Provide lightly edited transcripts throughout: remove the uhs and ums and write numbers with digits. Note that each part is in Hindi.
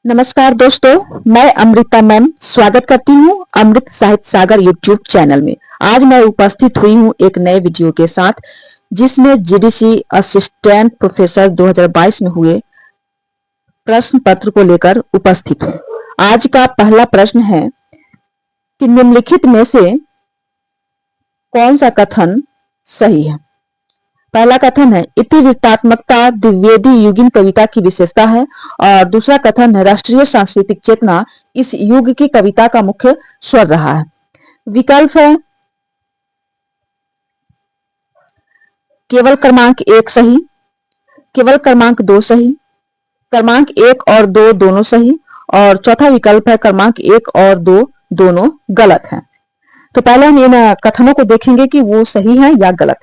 नमस्कार दोस्तों, मैं अमृता मैम स्वागत करती हूँ अमृत साहित्य सागर यूट्यूब चैनल में। आज मैं उपस्थित हुई हूँ एक नए वीडियो के साथ जिसमें जीडीसी असिस्टेंट प्रोफेसर 2022 में हुए प्रश्न पत्र को लेकर उपस्थित हूँ। आज का पहला प्रश्न है कि निम्नलिखित में से कौन सा कथन सही है। पहला कथन है इतिवृत्तात्मकता द्विवेदी युगीन कविता की विशेषता है और दूसरा कथन है राष्ट्रीय सांस्कृतिक चेतना इस युग की कविता का मुख्य स्वर रहा है। विकल्प है केवल क्रमांक 1 सही, केवल क्रमांक 2 सही, क्रमांक 1 और 2 दोनों सही और चौथा विकल्प है क्रमांक 1 और 2 दोनों गलत है। तो पहले हम इन कथनों को देखेंगे कि वो सही है या गलत।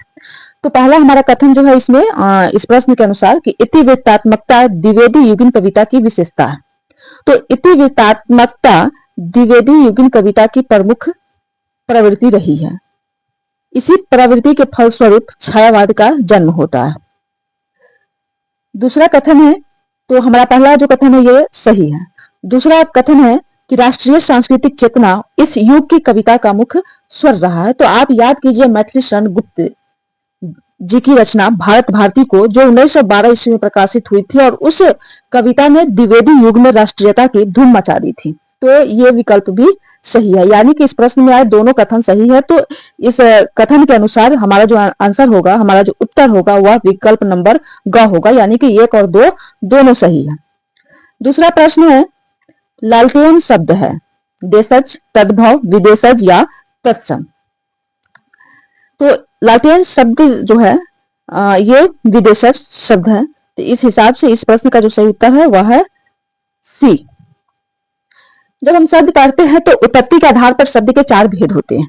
तो पहला हमारा कथन जो है इसमें इस प्रश्न के अनुसार कि इतिवृत्तात्मकता द्विवेदी युगीन कविता की विशेषता है। तो इतिवृत्तात्मकता द्विवेदी युगीन कविता की प्रमुख प्रवृत्ति रही है। इसी प्रवृत्ति के फलस्वरूप छायावाद का जन्म होता है। दूसरा कथन है, तो हमारा पहला जो कथन है ये सही है। दूसरा कथन है कि राष्ट्रीय सांस्कृतिक चेतना इस युग की कविता का मुख्य स्वर रहा है। तो आप याद कीजिए मैथिली शरण गुप्त जी की रचना भारत भारती को जो 1912 ईस्वी में प्रकाशित हुई थी और उस कविता ने द्विवेदी युग में राष्ट्रीयता की धूम मचा दी थी। तो ये विकल्प भी सही है, यानी कि इस प्रश्न में आए दोनों कथन सही है। तो इस कथन के अनुसार हमारा जो आंसर होगा, हमारा जो उत्तर होगा वह विकल्प नंबर ग होगा, यानी कि 1 और 2 दोनों सही है। दूसरा प्रश्न है लालटेन शब्द है देशज, तद्भव, विदेशज या तत्सम। तो लालटेन शब्द जो है ये विदेशज शब्द है। तो इस हिसाब से इस प्रश्न का जो सही उत्तर है वह है सी। जब हम शब्द पढ़ते हैं तो उत्पत्ति के आधार पर शब्द के 4 भेद होते हैं,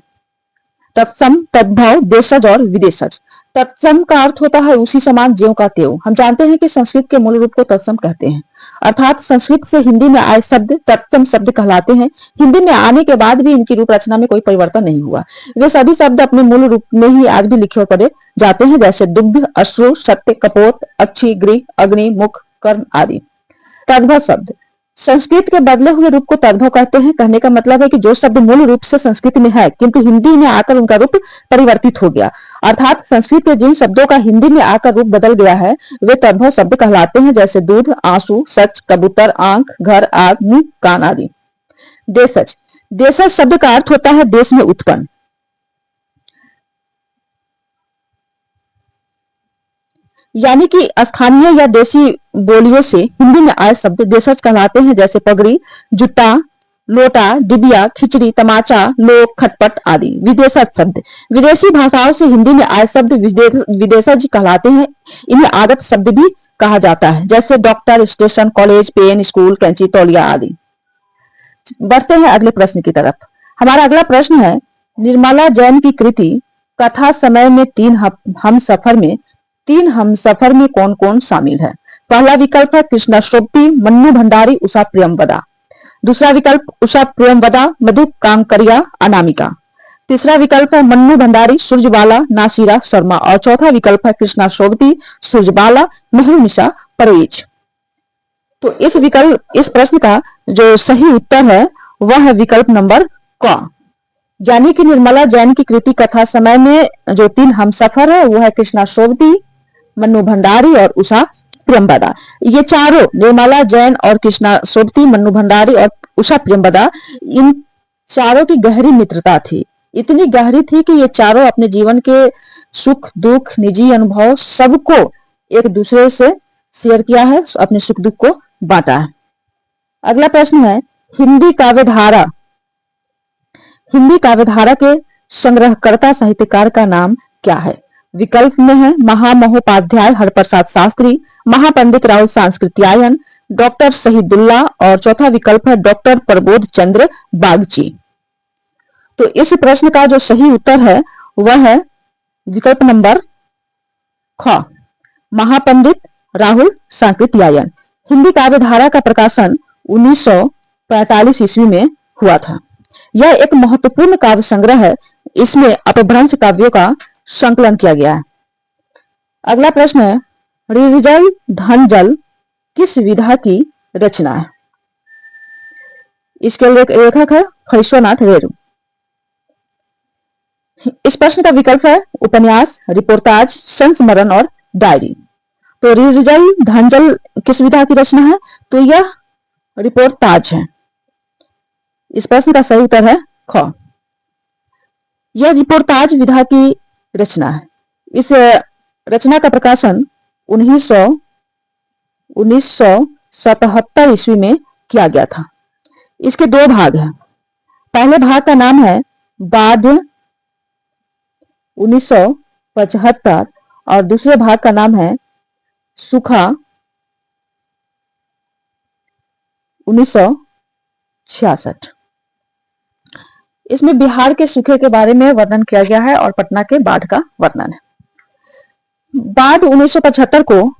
तत्सम, तद्भव, देशज और विदेशज। तत्सम का अर्थ होता है उसी समान ज्यों का त्यों। हम जानते हैं कि संस्कृत के मूल रूप को तत्सम कहते हैं, अर्थात संस्कृत से हिंदी में आए शब्द तत्सम शब्द कहलाते हैं। हिंदी में आने के बाद भी इनकी रूप रचना में कोई परिवर्तन नहीं हुआ। वे सभी शब्द अपने मूल रूप में ही आज भी लिखे और पढ़े जाते हैं, जैसे दुग्ध, अश्रु, सत्य, कपोत, अक्षी, गृह, अग्नि, मुख, कर्ण आदि। तद्भव शब्द संस्कृत के बदले हुए रूप को तद्भव कहते हैं। कहने का मतलब है कि जो शब्द मूल रूप से संस्कृत में है किंतु हिंदी में आकर उनका रूप परिवर्तित हो गया, अर्थात संस्कृत के जिन शब्दों का हिंदी में आकर रूप बदल गया है वे तद्भव शब्द कहलाते हैं, जैसे दूध, आंसू, सच, कबूतर, आंख, घर, आग, मुंह, कान आदि। देशज देशज शब्द का अर्थ होता है देश में उत्पन्न, यानी कि स्थानीय या देसी बोलियों से हिंदी में आए शब्द देशज कहलाते हैं, जैसे पगड़ी, जूता, लोटा, डिबिया, खिचड़ी, तमाचा, लोक, खटपट आदि। विदेशज शब्द विदेशी भाषाओं से हिंदी में आए शब्द विदेशज कहलाते हैं। इन्हें आगत शब्द भी कहा जाता है, जैसे doctor, station, college, pen, school, कैंची, तौलिया आदि। बढ़ते हैं अगले प्रश्न की तरफ। हमारा अगला प्रश्न है निर्मला जैन की कृति कथा समय में तीन हम सफर में कौन कौन शामिल है। पहला विकल्प है कृष्णा शोभती, मन्नू भंडारी, उषा प्रियमवदा। दूसरा विकल्प उषा प्रियमवदा, मधु कांकरिया, अनामिका। तीसरा विकल्प है मन्नू भंडारी, सूरजबाला, नासिरा शर्मा और चौथा विकल्प है कृष्णा शोभती, सूरजबाला, मेहरुनिशा परवेज। तो इस प्रश्न का जो सही उत्तर है वह है विकल्प नंबर क, यानी कि निर्मला जैन की कृति कथा समय में जो 3 हमसफर है वो है कृष्णा शोभती, मन्नू भंडारी और उषा प्रियमवदा। ये चारों निर्मला जैन और कृष्णा शोभती, मन्नू भंडारी और उषा प्रियमवदा, इन चारों की गहरी मित्रता थी। इतनी गहरी थी कि ये चारों अपने जीवन के सुख दुख, निजी अनुभव सबको एक दूसरे से शेयर किया है, अपने सुख दुख को बांटा है। अगला प्रश्न है हिंदी काव्यधारा के संग्रहकर्ता साहित्यकार का नाम क्या है। विकल्प में है महामहोपाध्याय हरप्रसाद शास्त्री, महापंडित राहुल सांस्कृत्यायन, डॉक्टर शहीदुल्लाह और चौथा विकल्प है डॉक्टर प्रबोध चंद्र बागची। तो इस प्रश्न का जो सही उत्तर है वह है विकल्प नंबर ख, महापंडित राहुल सांकृत्यायन। हिंदी काव्यधारा का प्रकाशन 1945 ईस्वी में हुआ था। यह एक महत्वपूर्ण काव्य संग्रह है। इसमें अपभ्रंश काव्यों का संकलन किया गया है। अगला प्रश्न है ऋजल धन जल किस विधा की रचना है। इसके लेखक है फणीश्वरनाथ रेणु। इस प्रश्न का विकल्प है उपन्यास, रिपोर्टाज, संस्मरण और डायरी। तो रिजई धांजल किस विधा की रचना है? तो यह रिपोर्टाज है। इस प्रश्न का सही उत्तर है ख। यह रिपोर्टाज विधा की रचना है। इस रचना का प्रकाशन 1977 ईस्वी में किया गया था। इसके दो भाग हैं। पहले भाग का नाम है बाढ़ 1975 और दूसरे भाग का नाम है सूखा 1966। इसमें बिहार के सूखे के बारे में वर्णन किया गया है और पटना के बाढ़ का वर्णन है। बाढ़ 1975 को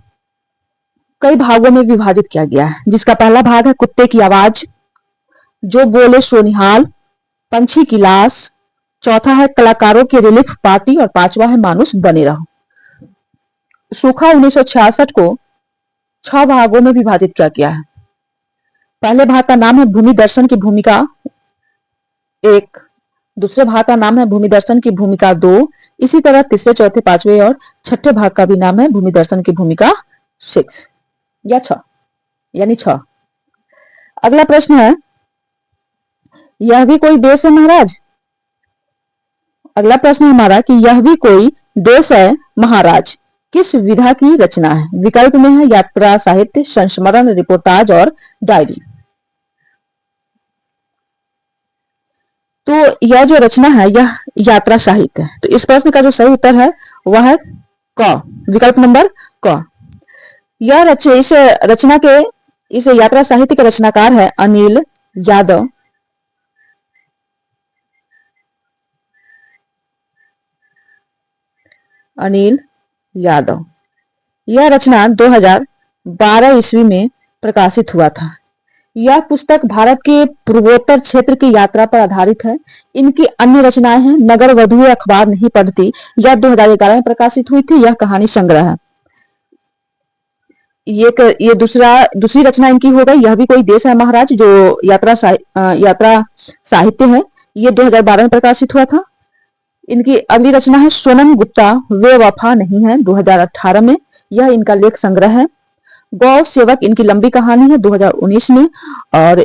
कई भागों में विभाजित किया गया है, जिसका पहला भाग है कुत्ते की आवाज, जो बोले सो निहाल, पंछी की लाश, चौथा है कलाकारों की रिलीफ पार्टी और पांचवा है मानुष बने रहो। सूखा 1966 को 6 भागों में विभाजित किया गया है। पहले भाग का नाम है भूमि दर्शन की भूमिका 1, दूसरे भाग का नाम है भूमि दर्शन की भूमिका 2, इसी तरह तीसरे, चौथे, पांचवे और छठे भाग का भी नाम है भूमि दर्शन की भूमिका 6 या 6 यानी 6। अगला प्रश्न है, यह भी कोई देश है महाराज। अगला प्रश्न है हमारा कि यह भी कोई देश है महाराज किस विधा की रचना है? विकल्प में है यात्रा साहित्य, संस्मरण, रिपोर्टाज और डायरी। तो यह जो रचना है यह यात्रा साहित्य है। तो इस प्रश्न का जो सही उत्तर है वह है क, विकल्प नंबर क। इस रचना के इस यात्रा साहित्य के रचनाकार है अनिल यादव। अनिल यादव। यह रचना 2012 ईस्वी में प्रकाशित हुआ था। यह पुस्तक भारत के पूर्वोत्तर क्षेत्र की यात्रा पर आधारित है। इनकी अन्य रचनाएं हैं नगर वधु अखबार नहीं पढ़ती, यह 2011 में प्रकाशित हुई थी, यह कहानी संग्रह है। ये दूसरी रचना इनकी हो गई यह भी कोई देश है महाराज, जो यात्रा साहित्य है, ये 2012 में प्रकाशित हुआ था। इनकी अगली रचना है सोनम गुप्ता वे वफा नहीं है, 2018 में, यह इनका लेख संग्रह है। गौ सेवक इनकी लंबी कहानी है 2019 में। और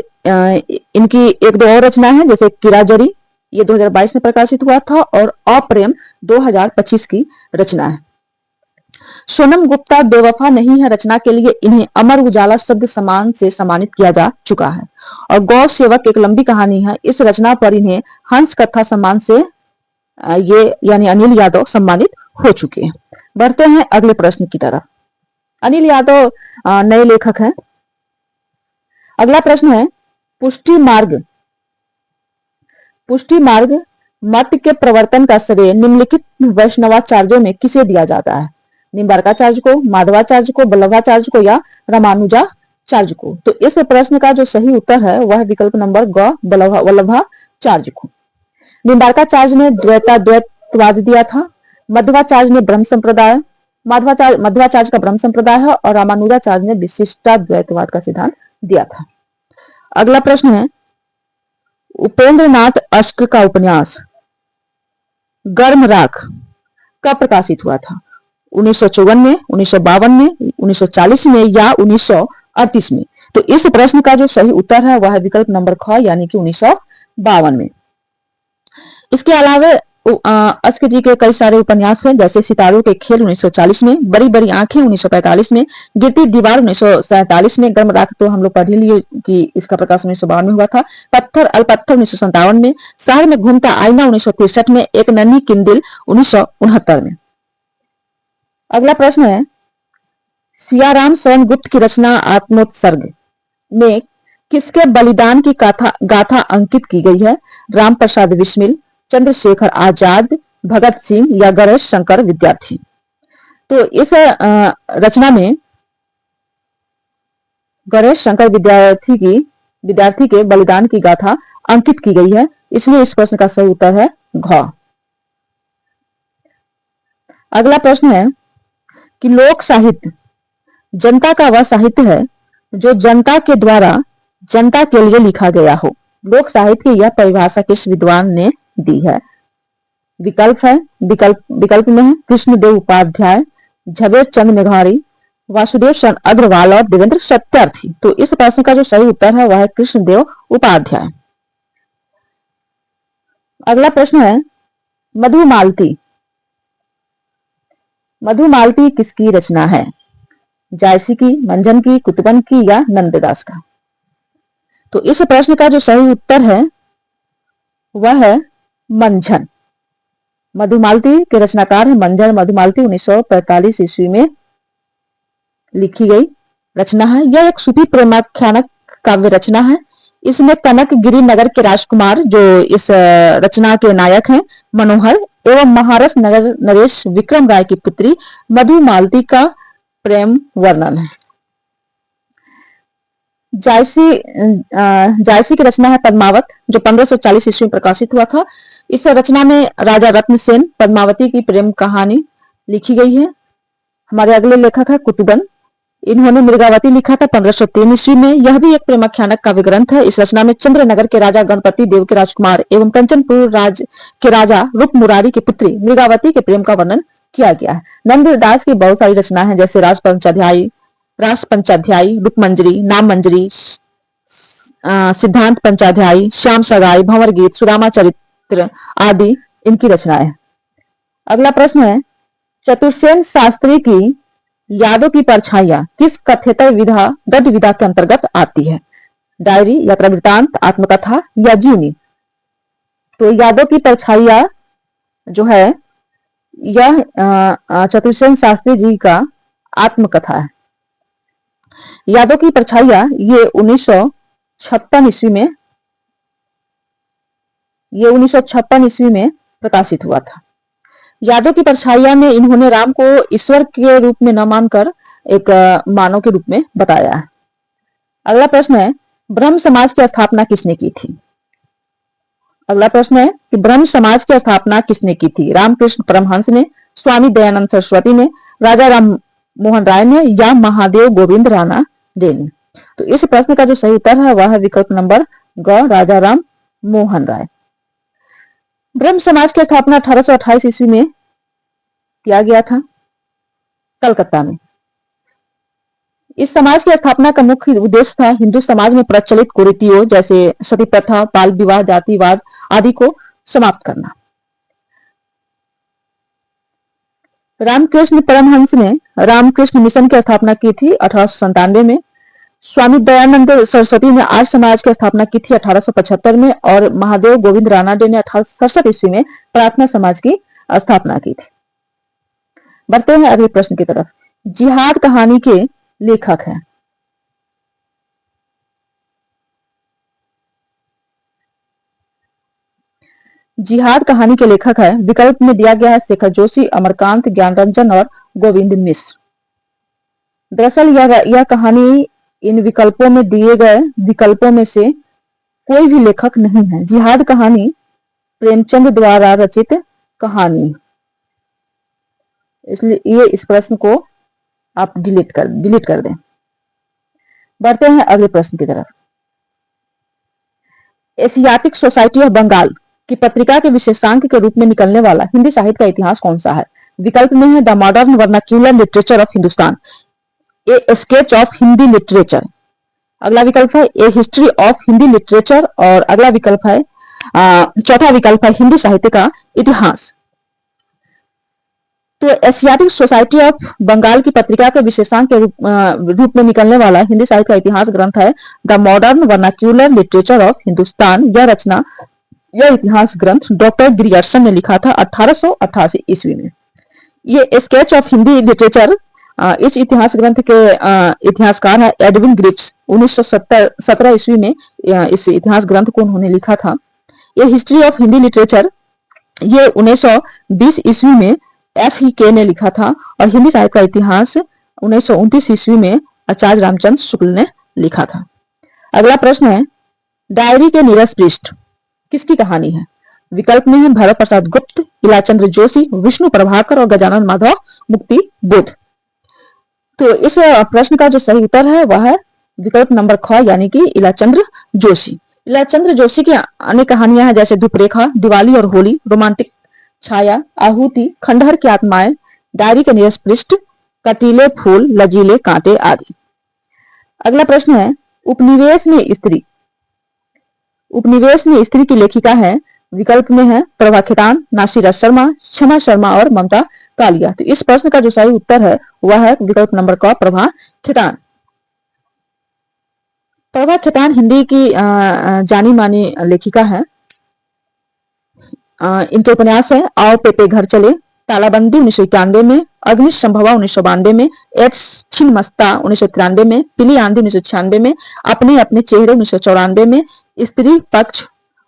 इनकी एक दो और रचना है जैसे किराजरी, ये 2022 में प्रकाशित हुआ था। और अप्रेम 2025 की रचना है। सोनम गुप्ता बेवफा नहीं है रचना के लिए इन्हें अमर उजाला शब्द सम्मान से सम्मानित किया जा चुका है। और गौ सेवक एक लंबी कहानी है, इस रचना पर इन्हें हंस कथा सम्मान से ये यानी अनिल यादव सम्मानित हो चुके हैं। बढ़ते हैं अगले प्रश्न की तरफ। अनिल यादव नए लेखक हैं। अगला प्रश्न है पुष्टि मार्ग मत के प्रवर्तन का श्रेय निम्नलिखित वैष्णवाचार्यों में किसे दिया जाता है? निम्बार्काचार्य को, माधवाचार्य को, वल्लभाचार्य को या रामानुजाचार्य को? तो इस प्रश्न का जो सही उत्तर है वह विकल्प नंबर ग वल्लभाचार्य को। निम्बार्काचार्य ने द्वैतवाद दिया था, मध्वाचार्य ने ब्रह्म संप्रदाय, मध्वाचार्य का ब्रह्म संप्रदाय है और रामानुजाचार्य ने विशिष्टाद्वैतवाद का सिद्धांत दिया था। अगला प्रश्न है उपेंद्र नाथ अश्क का उपन्यास गर्म राख कब प्रकाशित हुआ था? 1954 में, 1952 में, 1940 में या 1938 में? तो इस प्रश्न का जो सही उत्तर है वह है विकल्प नंबर ख यानी कि 1952 में। इसके अलावा अश्क जी के कई सारे उपन्यास हैं जैसे सितारों के खेल 1940 में, बड़ी बड़ी आंखें 1945 में, गिरती दीवार 1947 में, गर्म राख तो हम लोग पढ़ ही लिए कि इसका प्रकाशन 1952 में हुआ था, पत्थर अलपत्थर 1957 में, शहर में घूमता आईना 1963 में, एक नन्ही किंदिल 1969 में। अगला प्रश्न है सियाराम शरण गुप्त की रचना आत्मोत्सर्ग में किसके बलिदान की गाथा अंकित की गई है? राम प्रसाद बिस्मिल, चंद्रशेखर आजाद, भगत सिंह या गणेश शंकर विद्यार्थी? तो इस रचना में गणेश शंकर विद्यार्थी के बलिदान की गाथा अंकित की गई है, इसलिए इस प्रश्न का सही उत्तर है घ। अगला प्रश्न है कि लोक साहित्य जनता का वह साहित्य है जो जनता के द्वारा जनता के लिए लिखा गया हो। लोक साहित्य की यह परिभाषा किस विद्वान ने दी है? विकल्प में है कृष्णदेव उपाध्याय, झवेरचंद मेघाड़ी, वासुदेव शरण अग्रवाल और देवेंद्र सत्यार्थी। तो इस प्रश्न का जो सही उत्तर है वह है कृष्णदेव उपाध्याय। अगला प्रश्न है मधुमालती। मधुमालती किसकी रचना है? जायसी की, मंझन की, कुतुबन की या नंददास का? तो इस प्रश्न का जो सही उत्तर है वह है मंझन। मधुमालती के रचनाकार है मंझन। मधुमालती 1945 ईस्वी में लिखी गई रचना है। यह एक सूफी प्रेमाख्यानक काव्य रचना है। इसमें कनकगिरी नगर के राजकुमार जो इस रचना के नायक हैं मनोहर एवं महारस नगर नरेश विक्रम राय की पुत्री मधुमालती का प्रेम वर्णन है। जायसी की रचना है पद्मावत जो 1540 ईस्वी में प्रकाशित हुआ था। इस रचना में राजा रत्नसेन पद्मावती की प्रेम कहानी लिखी गई है। हमारे अगले लेखक है कुतुबन। इन्होंने मृगावती लिखा था 1503 ईस्वी में। यह भी एक प्रेमाख्यानक काव्य ग्रंथ है। इस रचना में चंद्रनगर के राजा गणपति देव के राजकुमार एवं कंचनपुर के राजा रूप मुरारी की पुत्री मृगावती के प्रेम का वर्णन किया गया है। नंददास की बहुत सारी रचना है जैसे रास पंचाध्यायी, रूपमंजरी, नाम मंजरी, सिद्धांत पंचाध्यायी, श्याम सगाई, भंवर गीत, सुदामा चरित्र आदि इनकी रचनाएं। अगला प्रश्न है चतुर्सेन शास्त्री की यादों की परछाइयां किस कथेतर गद्य विधा के अंतर्गत आती है? डायरी, यात्रा वृत्तांत, आत्मकथा या जीवनी? तो यादों की परछाइयां जो है यह चतुर्सेन शास्त्री जी का आत्मकथा है। यादों की परछाइयां ये 1956 ईस्वी में प्रकाशित हुआ था। यादों की परछाइयां में इन्होंने राम को ईश्वर के रूप में न मानकर एक मानव के रूप में बताया है। अगला प्रश्न है ब्रह्म समाज की स्थापना किसने की थी? अगला प्रश्न है कि ब्रह्म समाज की स्थापना किसने की थी? रामकृष्ण परमहंस ने, स्वामी दयानंद सरस्वती ने, राजा राम मोहन राय ने या महादेव गोविंद राणा डे ने? तो इस प्रश्न का जो सही उत्तर है वह है विकल्प नंबर ग, राजा राम मोहन राय। ब्रह्म समाज की स्थापना 1828 ईस्वी में किया गया था कलकत्ता में। इस समाज की स्थापना का मुख्य उद्देश्य था हिंदू समाज में प्रचलित कुरीतियों जैसे सती प्रथा, बाल विवाह, जातिवाद आदि को समाप्त करना। रामकृष्ण परमहंस ने रामकृष्ण मिशन की स्थापना की थी 1897 में। स्वामी दयानंद सरस्वती ने आर्य समाज की स्थापना की थी 1875 में और महादेव गोविंद रानाडे ने 1867 ईस्वी में प्रार्थना समाज की स्थापना की थी। बढ़ते हैं अगले प्रश्न की तरफ। जिहाद कहानी के लेखक हैं। जिहाद कहानी के लेखक है विकल्प में दिया गया है शेखर जोशी, अमरकांत, ज्ञानरंजन और गोविंद मिश्र। दरअसल यह कहानी इन विकल्पों में दिए गए विकल्पों में से कोई भी लेखक नहीं है। जिहाद कहानी प्रेमचंद द्वारा रचित कहानी, इसलिए ये इस प्रश्न को आप डिलीट कर दें। बढ़ते हैं अगले प्रश्न की तरफ। एशियाटिक सोसाइटी ऑफ बंगाल की पत्रिका के विशेषांक के रूप में निकलने वाला हिंदी साहित्य का इतिहास कौन सा है? विकल्प में है the modern vernacular literature of Hindustan, A sketch of Hindi literature. अगला विकल्प है ए हिस्ट्री ऑफ हिंदी लिटरेचर और अगला विकल्प है चौथा विकल्प है हिंदी साहित्य का इतिहास। तो एशियाटिक सोसाइटी ऑफ बंगाल की पत्रिका के विशेषांक के रूप में निकलने वाला हिंदी साहित्य का इतिहास ग्रंथ है the modern vernacular literature of Hindustan. यह इतिहास ग्रंथ डॉक्टर ग्रियर्सन ने लिखा था 1888 ईस्वी में। ये स्केच ऑफ हिंदी लिटरेचर इस इतिहास ग्रंथ के इतिहासकार है एडविन ग्रिप्स। 1917 ईस्वी में इस इतिहास ग्रंथ को उन्होंने लिखा था। ये हिस्ट्री ऑफ हिंदी लिटरेचर ये 1920 ईस्वी में FEK ने लिखा था और हिंदी साहित्य का इतिहास 1929 ईस्वी में आचार्य रामचंद्र शुक्ल ने लिखा था। अगला प्रश्न है डायरी के नीरस पृष्ठ किसकी कहानी है? विकल्प में है भैरव प्रसाद गुप्त, इलाचंद्र जोशी, विष्णु प्रभाकर और गजानन माधव मुक्ति बोध। तो इस प्रश्न का जो सही उत्तर है वह है विकल्प नंबर ख यानी कि इलाचंद्र जोशी। लीलाचंद्र जोशी की अन्य कहानियां हैं जैसे धूपरेखा, दिवाली और होली, रोमांटिक छाया, आहुति, खंडहर की आत्माएं, डायरी के नीरस पृष्ठ, कटीले फूल, लजीले कांटे आदि। अगला प्रश्न है, उपनिवेश में स्त्री। उपनिवेश में स्त्री की लेखिका है, विकल्प में है प्रभा खेतान, नासिरा शर्मा, क्षमा शर्मा और ममता कालिया। तो इस प्रश्न का जो सही उत्तर है वह है विकल्प नंबर क, प्रभा खेतान। प्रभा खेतान हिंदी की जानी मानी लेखिका है। इनके उपन्यास है आओ पेपे घर चले, तालाबंदी 1991 में, अग्निशंभवा 1992 में, एक्स छिन्नमस्ता 1993 में, पीली आंधी 1996 में, अपने अपने चेहरे 1994 में, स्त्री पक्ष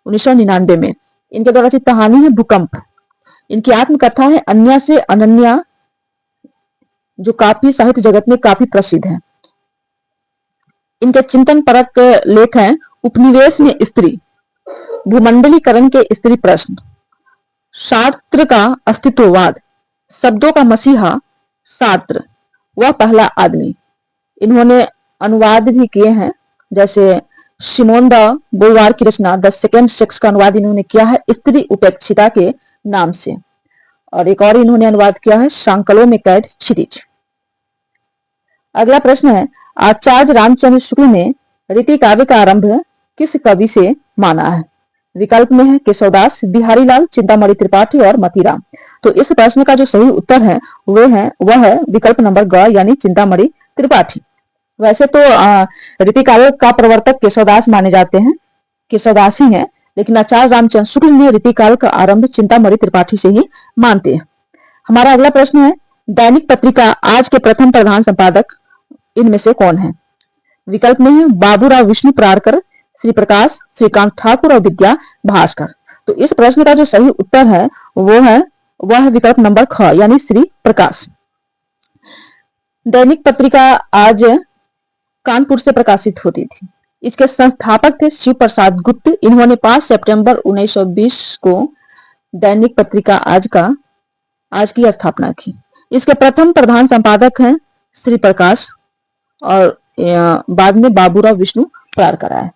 1999 में। इनके द्वारा रचित कहानी है भूकंप। इनकी आत्मकथा है अन्या से अनन्या, जो काफी साहित्य जगत में काफी प्रसिद्ध है। इनके चिंतन परक लेख हैं उपनिवेश में स्त्री, भूमंडलीकरण के स्त्री प्रश्न, सार्त्र का अस्तित्ववाद, शब्दों का मसीहा सार्त्र, वह पहला आदमी। इन्होंने अनुवाद भी किए हैं, जैसे सिमोन द बोवार की रचना द सेकेंड सेक्स का अनुवाद इन्होंने किया है स्त्री उपेक्षिता के नाम से, और एक और इन्होंने अनुवाद किया है सांकलों में कैद क्षितिज। अगला प्रश्न है, आचार्य रामचंद्र शुक्ल ने रीति काव्य का आरंभ किस कवि से माना है? विकल्प में है केशवदास, बिहारी लाल, चिंतामणि त्रिपाठी और मतीराम। तो इस प्रश्न का जो सही उत्तर है वह है विकल्प नंबर ग, यानी चिंतामणि त्रिपाठी। वैसे तो रीति काव्य का प्रवर्तक केशवदास माने जाते हैं, केशवदास ही है, लेकिन आचार्य रामचंद्र शुक्ल ने रीति काव्य का आरंभ चिंतामणि त्रिपाठी से ही मानते हैं। हमारा अगला प्रश्न है, दैनिक पत्रिका आज के प्रथम प्रधान संपादक इनमें से कौन है? विकल्प में है बाबूराव विष्णु प्रारकर, श्री प्रकाश, श्रीकांत ठाकुर और विद्या भास्कर। तो इस प्रश्न का जो सही उत्तर है वह है विकल्प नंबर ख, यानी श्री प्रकाश। दैनिक पत्रिका आज कानपुर से प्रकाशित होती थी। इसके संस्थापक थे शिव प्रसाद गुप्त। इन्होंने 5 सितंबर 1920 को दैनिक पत्रिका आज की स्थापना की। इसके प्रथम प्रधान संपादक हैं श्री प्रकाश और बाद में बाबूराव विष्णु प्रारकर आए।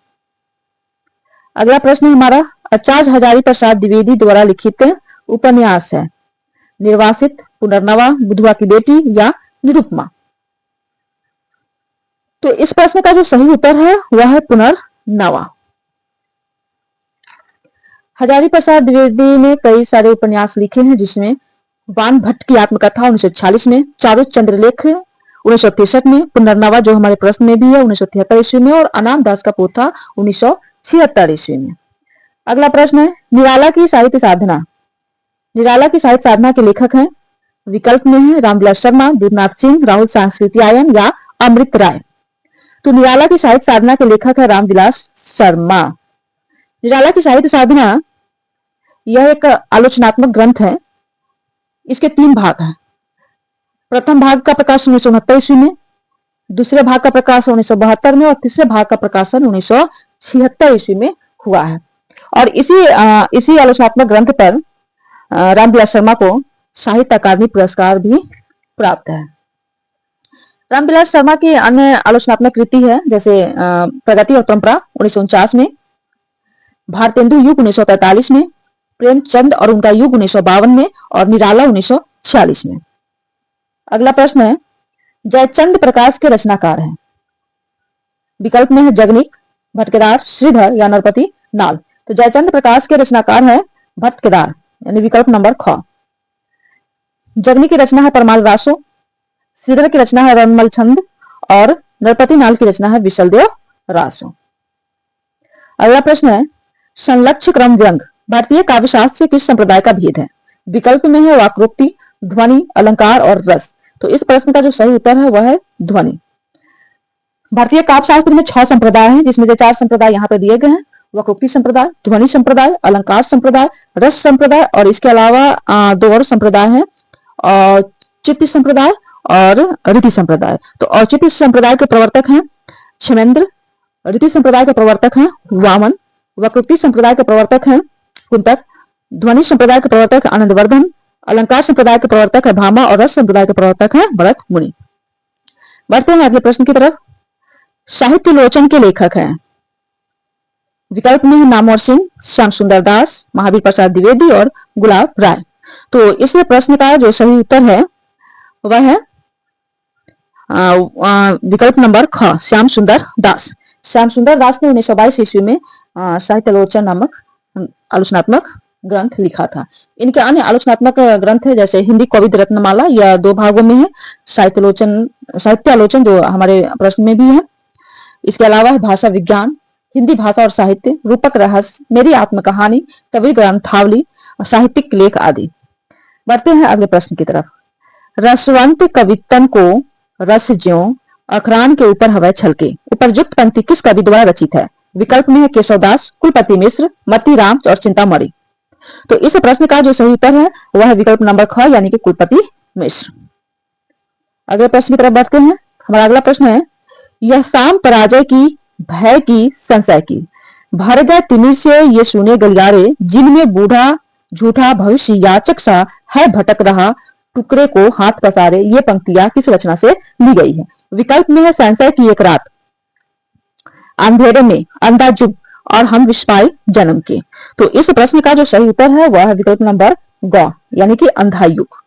अगला प्रश्न हमारा, आचार्य हजारी प्रसाद द्विवेदी द्वारा लिखित उपन्यास है निर्वासित, पुनर्नवा, बुधवा की बेटी या निरुपमा। तो इस प्रश्न का जो सही उत्तर है वह है पुनर्नवा। हजारी प्रसाद द्विवेदी ने कई सारे उपन्यास लिखे हैं, जिसमें वान भट्ट की आत्मकथा 1946 में, चारु चंद्रलेख 1963 में, पुनर्नवा जो हमारे प्रश्न में भी है 1973 ईस्वी में, और अनाम दास का पोथा 1976 ईस्वी में। अगला प्रश्न है, निराला की साहित्य साधना। निराला की साहित्य साधना के लेखक हैं, विकल्प में है रामविलास शर्मा, दूधनाथ सिंह, राहुल सांस्कृत्यायन या अमृत राय। तो निराला की साहित्य साधना के लेखक है रामविलास शर्मा। निराला की साहित्य साधना यह एक आलोचनात्मक ग्रंथ है। इसके 3 भाग हैं। प्रथम भाग का प्रकाशन 1969 ईस्वी में, दूसरे भाग का प्रकाशन 1972 में और तीसरे भाग का प्रकाशन 1976 ईस्वी में हुआ है। और इसी आलोचनात्मक ग्रंथ पर रामविलास शर्मा को साहित्य अकादमी पुरस्कार भी प्राप्त है। रामविलास शर्मा की अन्य आलोचनात्मक कृति है, जैसे प्रगति और परंपरा 1949 में, भारतेंदु युग 1943 में, प्रेमचंद और उनका युग 1952 में और निराला 1946 में। अगला प्रश्न है, जयचंद प्रकाश के रचनाकार हैं। विकल्प में है जगनीक, भटकेदार, श्रीधर या नरपति नाल। तो जयचंद प्रकाश के रचनाकार है भटकेदार, यानी विकल्प नंबर ख। जगनी की रचना है परमाल रासो, श्रीधर की रचना है रनमल छंद और नरपति नाल की रचना है विशलदेव रासो। अगला प्रश्न है, संलक्ष्य क्रम व्यंग भारतीय काव्यशास्त्र किस संप्रदाय का भेद है? विकल्प में है वाक्रोक्ति, ध्वनि, अलंकार और रस। तो इस प्रश्न का जो सही उत्तर है वह है ध्वनि। भारतीय काव्य शास्त्र में 6 संप्रदाय हैं, जिसमें से 4 संप्रदाय यहाँ पे दिए गए हैं, वक्रोक्ति संप्रदाय, ध्वनि संप्रदाय, अलंकार संप्रदाय, रस संप्रदाय और इसके अलावा 2 और संप्रदाय हैं, औचित्य संप्रदाय और रीति संप्रदाय। तो औचित्य संप्रदाय के प्रवर्तक हैं क्षेमेंद्र, रीति संप्रदाय के प्रवर्तक हैं वामन, वक्रोक्ति संप्रदाय के प्रवर्तक हैं कुंतक, ध्वनि संप्रदाय के प्रवर्तक आनंदवर्धन, अलंकार संप्रदाय के प्रवर्तक है भामा और रस संप्रदाय के प्रवर्तक है भरत मुनि। बढ़ते हैं अगले प्रश्न की तरफ। साहित्य लोचन के लेखक हैं। विकल्प में है नामवर सिंह, श्याम सुंदर दास, महावीर प्रसाद द्विवेदी और गुलाब राय। तो इसमें प्रश्न का जो सही उत्तर है वह है विकल्प नंबर ख, श्याम सुंदर दास। श्याम सुंदर दास ने 1922 ईस्वी में साहित्यालोचना नामक आलोचनात्मक ग्रंथ लिखा था। इनके अन्य आलोचनात्मक ग्रंथ है जैसे हिंदी कवित रत्नमाला, यह 2 भागों में है, साहित्यालोचन जो हमारे प्रश्न में भी है। इसके अलावा है भाषा विज्ञान, हिंदी भाषा और साहित्य, रूपक रहस्य, मेरी आत्मकहानी, कवि ग्रंथावली, साहित्यिक लेख आदि। बढ़ते हैं अगले प्रश्न की तरफ। रसवंत कवितन को रस ज्यों अखरान के ऊपर हवै छलके, उपरयुक्त पंक्ति किस कवि द्वारा रचित है? विकल्प में है केशवदास, कुलपति मिश्र, मतीराम और चिंतामणि। तो इस प्रश्न का जो सही उत्तर है वह है विकल्प नंबर ख, यानी कि कुलपति मिश्र। अगले प्रश्न की तरफ बढ़ते हैं। हमारा अगला प्रश्न है, यह शाम पराजय की, भय की, संशय की, भर गए तिमिर से ये सुने गलियारे, जिनमें बूढ़ा झूठा भविष्य याचक सा है भटक रहा, टुकड़े को हाथ पसारे, ये पंक्तियां किस रचना से ली गई है? विकल्प में है संशय की एक रात, अंधेरे में, अंधा युग और हम विस्मय जन्म के। तो इस प्रश्न का जो सही उत्तर है वह है विकल्प नंबर ग, यानी कि अंधा युग।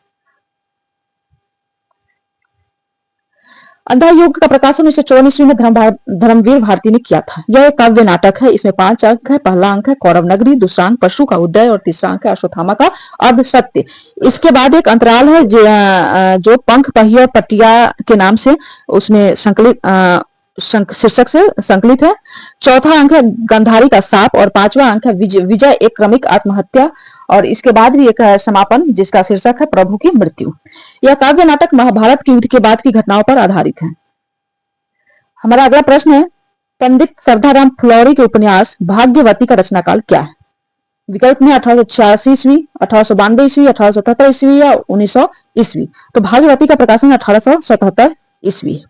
अंधा युग का प्रकाशन 1954 ईस्वी में धर्मवीर भारती ने किया था। यह एक काव्य नाटक है। इसमें 5 अंक है। पहला अंक है कौरव नगरी, दूसरा अंक पशु का उदय और तीसरा अंक है अश्वत्थामा का अर्ध सत्य। इसके बाद एक अंतराल है जो पंख पहिया और पटिया के नाम से उसमें संकलित शीर्षक से संकलित है। चौथा अंक है गंधारी का साप और 5वां अंक है विजय एक क्रमिक आत्महत्या और इसके बाद भी एक है समापन जिसका शीर्षक है प्रभु की मृत्यु। यह काव्य नाटक महाभारत के युद्ध के बाद की घटनाओं पर आधारित है। हमारा अगला प्रश्न है, पंडित श्रद्धाराम फुलौरी के उपन्यास भाग्यवती का रचनाकाल क्या है? विकल्प में 1886 ईस्वी, 1892 ईस्वी, 1877 ईस्वी या 1900 ईस्वी। तो भाग्यवती का प्रकाशन 1877 ईस्वी।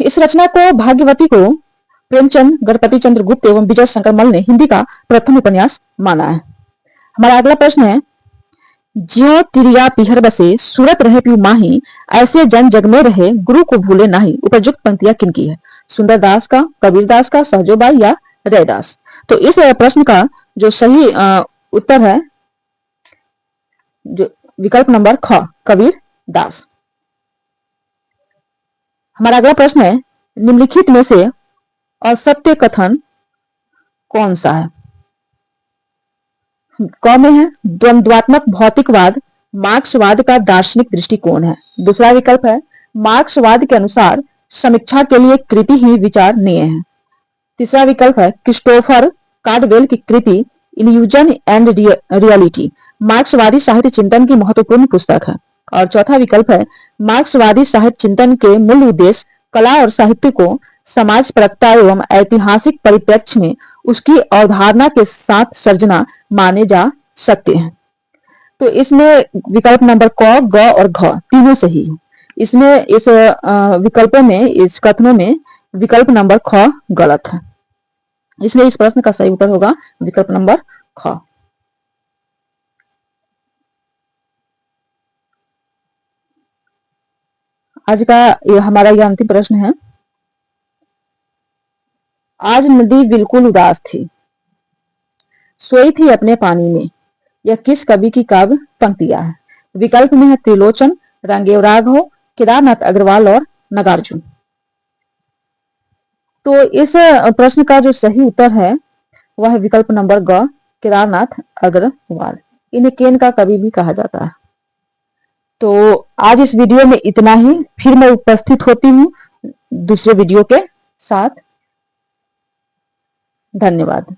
इस रचना को भाग्यवती को प्रेमचंद, गणपति चंद्र गुप्त एवं विजय शंकर मल ने हिंदी का प्रथम उपन्यास माना है। हमारा अगला प्रश्न है, ज्यों तिरिया पिहर बसे सूरत रहे पीऊ माही, ऐसे जन जग में रहे गुरु को भूले नाही। उपयुक्त पंक्तियां किनकी है? सुंदरदास का, कबीरदास का, सहजोबाई या रैदास। तो इस प्रश्न का जो सही उत्तर है जो विकल्प नंबर ख, कबीरदास। हमारा अगला प्रश्न है, निम्नलिखित में से असत्य कथन कौन सा है? क में है द्वंद्वात्मक भौतिकवाद मार्क्सवाद का दार्शनिक दृष्टिकोण है। दूसरा विकल्प है मार्क्सवाद के अनुसार समीक्षा के लिए कृति ही विचारणीय है। तीसरा विकल्प है क्रिस्टोफर कार्डवेल की कृति इल्यूजन एंड रियलिटी मार्क्सवादी साहित्य चिंतन की महत्वपूर्ण पुस्तक है। और चौथा विकल्प है मार्क्सवादी साहित्य चिंतन के मूल उद्देश्य कला और साहित्य को समाज परकता एवं ऐतिहासिक परिप्रेक्ष्य में उसकी अवधारणा के साथ सर्जना माने जा सकते हैं। तो इसमें विकल्प नंबर क, ग और घ तीनों सही है। इसमें इस विकल्पों में, इस कथनों में विकल्प नंबर ख गलत है, इसलिए इस प्रश्न का सही उत्तर होगा विकल्प नंबर ख। आज का हमारा यह अंतिम प्रश्न है, आज नदी बिल्कुल उदास थी, सोई थी अपने पानी में, यह किस कवि की काव्य पंक्तियां है? विकल्प में है त्रिलोचन, रंगेव राघव, केदारनाथ अग्रवाल और नागार्जुन। तो इस प्रश्न का जो सही उत्तर है वह है विकल्प नंबर ग, केदारनाथ अग्रवाल। इन्हें केन का कवि भी कहा जाता है। तो आज इस वीडियो में इतना ही, फिर मैं उपस्थित होती हूँ दूसरे वीडियो के साथ। धन्यवाद।